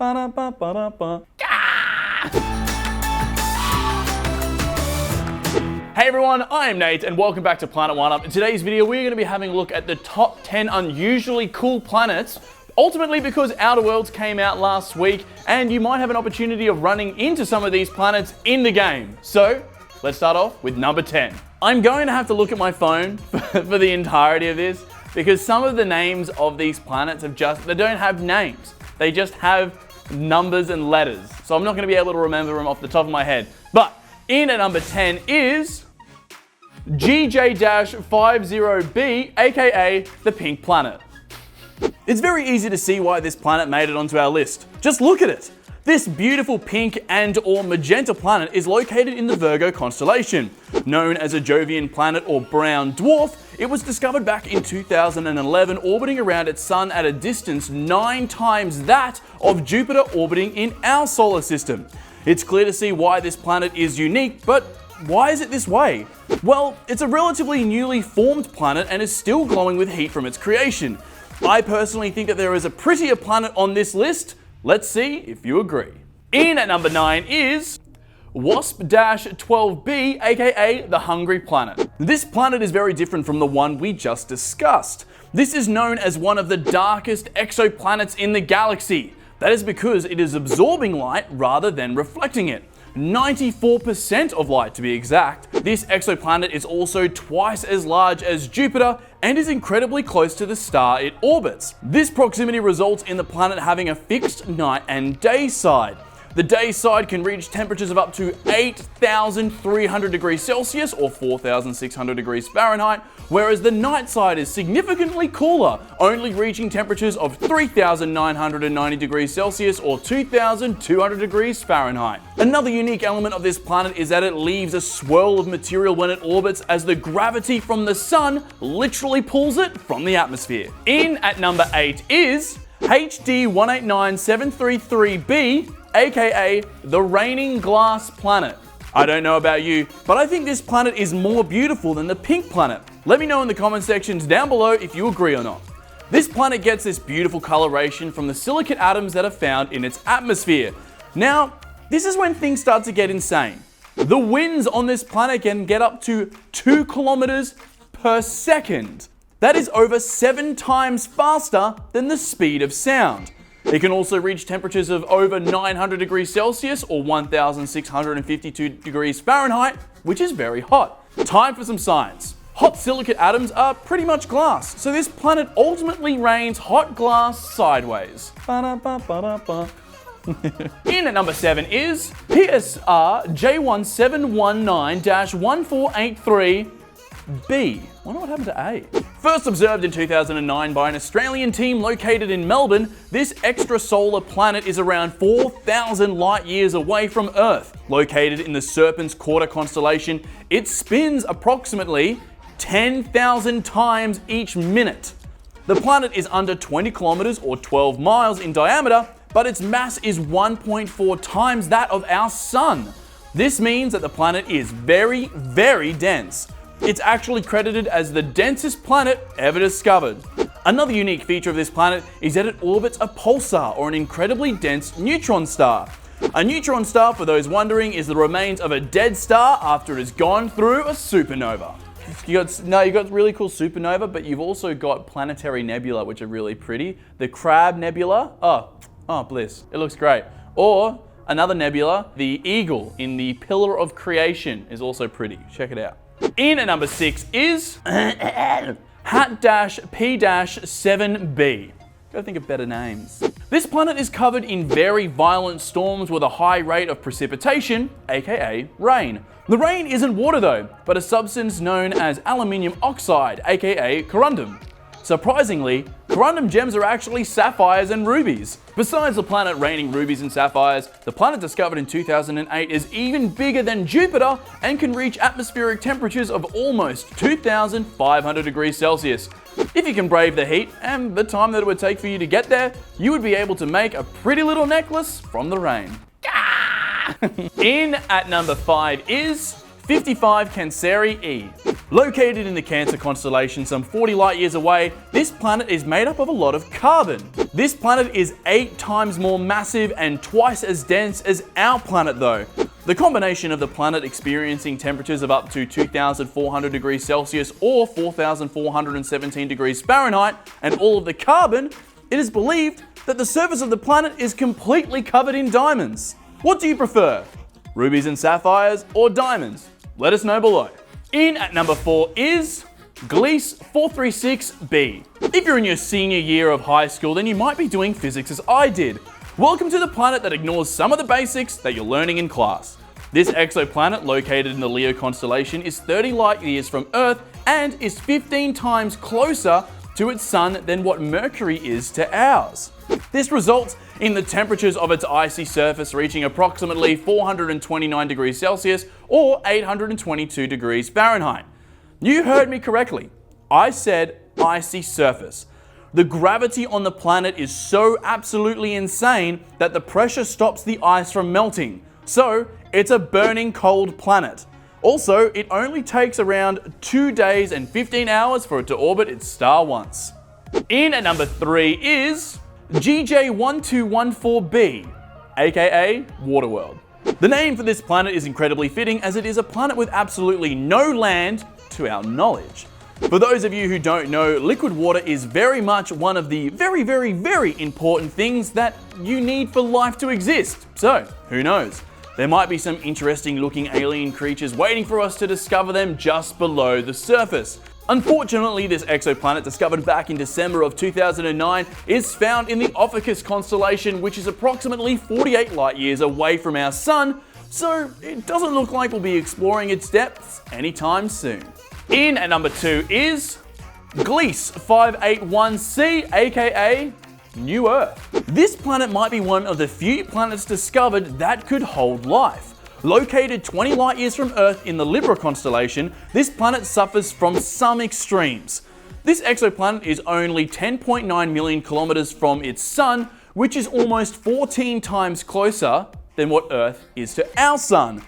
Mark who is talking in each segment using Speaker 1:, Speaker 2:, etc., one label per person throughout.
Speaker 1: Ba-da-ba-ba-da-ba. Hey everyone, I'm Nate and welcome back to Planet One Up. In today's video, we're going to be having a look at the top 10 unusually cool planets. Ultimately because Outer Worlds came out last week and you might have an opportunity of running into some of these planets in the game. So let's start off with number 10. I'm going to have to look at my phone for the entirety of this because some of the names of these planets they don't have names. They just have numbers and letters. So I'm not going to be able to remember them off the top of my head. But in at number 10 is GJ-50b, aka the Pink Planet. It's very easy to see why this planet made it onto our list. Just look at it. This beautiful pink and/or magenta planet is located in the Virgo constellation. Known as a Jovian planet or brown dwarf, it was discovered back in 2011 orbiting around its sun at a distance 9 times that of Jupiter orbiting in our solar system. It's clear to see why this planet is unique, but why is it this way? Well, it's a relatively newly formed planet and is still glowing with heat from its creation. I personally think that there is a prettier planet on this list. Let's see if you agree. In at number 9 is WASP-12b, aka the Hungry Planet. This planet is very different from the one we just discussed. This is known as one of the darkest exoplanets in the galaxy. That is because it is absorbing light rather than reflecting it. 94% of light to be exact. This exoplanet is also twice as large as Jupiter and is incredibly close to the star it orbits. This proximity results in the planet having a fixed night and day side. The day side can reach temperatures of up to 8,300 degrees Celsius or 4,600 degrees Fahrenheit, whereas the night side is significantly cooler, only reaching temperatures of 3,990 degrees Celsius or 2,200 degrees Fahrenheit. Another unique element of this planet is that it leaves a swirl of material when it orbits, as the gravity from the sun literally pulls it from the atmosphere. In at number 8 is HD-189733b, aka the Raining Glass Planet. I don't know about you, but I think this planet is more beautiful than the Pink Planet. Let me know in the comment sections down below if you agree or not. This planet gets this beautiful coloration from the silicate atoms that are found in its atmosphere. Now, this is when things start to get insane. The winds on this planet can get up to 2 kilometers per second. That is over 7 times faster than the speed of sound. It can also reach temperatures of over 900 degrees Celsius or 1,652 degrees Fahrenheit, which is very hot. Time for some science. Hot silicate atoms are pretty much glass, so this planet ultimately rains hot glass sideways. Ba-da-ba-ba-da-ba. In at number 7 is PSR J1719-1483b. Wonder what happened to A. First observed in 2009 by an Australian team located in Melbourne, this extrasolar planet is around 4,000 light years away from Earth. Located in the Serpent's Quarter constellation, it spins approximately 10,000 times each minute. The planet is under 20 kilometers or 12 miles in diameter, but its mass is 1.4 times that of our sun. This means that the planet is very, very dense. It's actually credited as the densest planet ever discovered. Another unique feature of this planet is that it orbits a pulsar, or an incredibly dense neutron star. A neutron star, for those wondering, is the remains of a dead star after it has gone through a supernova. You got really cool supernova, but you've also got planetary nebula, which are really pretty. The Crab Nebula, oh bliss, it looks great. Or another nebula, the Eagle in the Pillar of Creation, is also pretty. Check it out. In at number 6 is HAT-P-7b. Gotta think of better names. This planet is covered in very violent storms with a high rate of precipitation, aka rain. The rain isn't water though, but a substance known as aluminium oxide, aka corundum. Surprisingly, corundum gems are actually sapphires and rubies. Besides the planet raining rubies and sapphires, the planet discovered in 2008 is even bigger than Jupiter and can reach atmospheric temperatures of almost 2,500 degrees Celsius. If you can brave the heat and the time that it would take for you to get there, you would be able to make a pretty little necklace from the rain. In at number 5 is 55 Canceri E. Located in the Cancer constellation some 40 light years away, this planet is made up of a lot of carbon. This planet is 8 times more massive and twice as dense as our planet though. The combination of the planet experiencing temperatures of up to 2,400 degrees Celsius or 4,417 degrees Fahrenheit and all of the carbon, it is believed that the surface of the planet is completely covered in diamonds. What do you prefer? Rubies and sapphires or diamonds? Let us know below. In at number 4 is Gliese 436b. If you're in your senior year of high school, then you might be doing physics as I did. Welcome to the planet that ignores some of the basics that you're learning in class. This exoplanet, located in the Leo constellation, is 30 light years from Earth and is 15 times closer to its sun than what Mercury is to ours. This results in the temperatures of its icy surface reaching approximately 429 degrees Celsius or 822 degrees Fahrenheit. You heard me correctly. I said icy surface. The gravity on the planet is so absolutely insane that the pressure stops the ice from melting. So it's a burning cold planet. Also, it only takes around 2 days and 15 hours for it to orbit its star once. In at number 3 is GJ1214b, aka Waterworld. The name for this planet is incredibly fitting as it is a planet with absolutely no land to our knowledge. For those of you who don't know, liquid water is very much one of the very important things that you need for life to exist. So, who knows? There might be some interesting looking alien creatures waiting for us to discover them just below the surface. Unfortunately, this exoplanet discovered back in December of 2009 is found in the Ophiuchus constellation, which is approximately 48 light years away from our sun, so it doesn't look like we'll be exploring its depths anytime soon. In at number 2 is Gliese 581c, aka New Earth. This planet might be one of the few planets discovered that could hold life. Located 20 light years from Earth in the Libra constellation, this planet suffers from some extremes. This exoplanet is only 10.9 million kilometers from its sun, which is almost 14 times closer than what Earth is to our sun.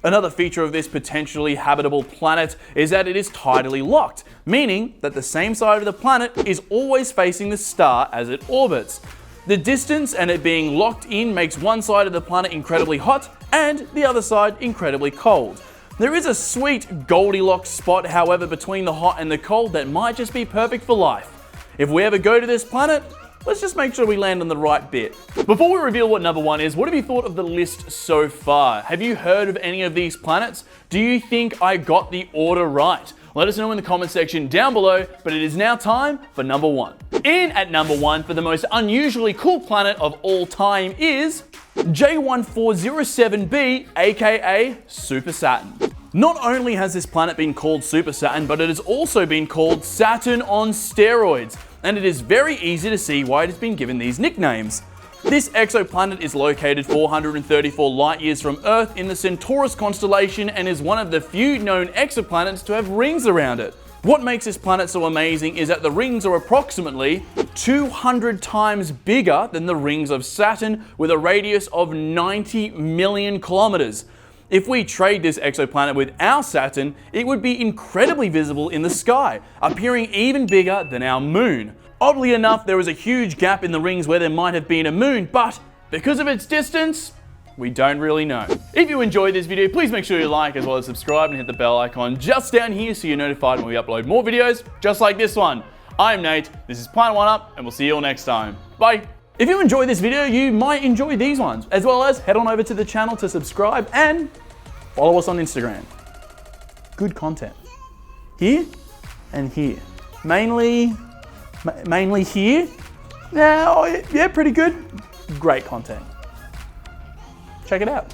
Speaker 1: Another feature of this potentially habitable planet is that it is tidally locked, meaning that the same side of the planet is always facing the star as it orbits. The distance and it being locked in makes one side of the planet incredibly hot and the other side incredibly cold. There is a sweet Goldilocks spot, however, between the hot and the cold that might just be perfect for life. If we ever go to this planet, let's just make sure we land on the right bit. Before we reveal what number 1 is, what have you thought of the list so far? Have you heard of any of these planets? Do you think I got the order right? Let us know in the comment section down below, but it is now time for number 1. In at number 1 for the most unusually cool planet of all time is J1407b, aka Super Saturn. Not only has this planet been called Super Saturn, but it has also been called Saturn on steroids, and it is very easy to see why it has been given these nicknames. This exoplanet is located 434 light years from Earth in the Centaurus constellation and is one of the few known exoplanets to have rings around it. What makes this planet so amazing is that the rings are approximately 200 times bigger than the rings of Saturn, with a radius of 90 million kilometers. If we trade this exoplanet with our Saturn, it would be incredibly visible in the sky, appearing even bigger than our moon. Oddly enough, there is a huge gap in the rings where there might have been a moon, but because of its distance, we don't really know. If you enjoyed this video, please make sure you like as well as subscribe and hit the bell icon just down here so you're notified when we upload more videos just like this one. I'm Nate, this is Planet 1 Up, and we'll see you all next time. Bye! If you enjoyed this video, you might enjoy these ones, as well as head on over to the channel to subscribe and follow us on Instagram. Good content. Here and here. Mainly here. Yeah, pretty good. Great content. Check it out.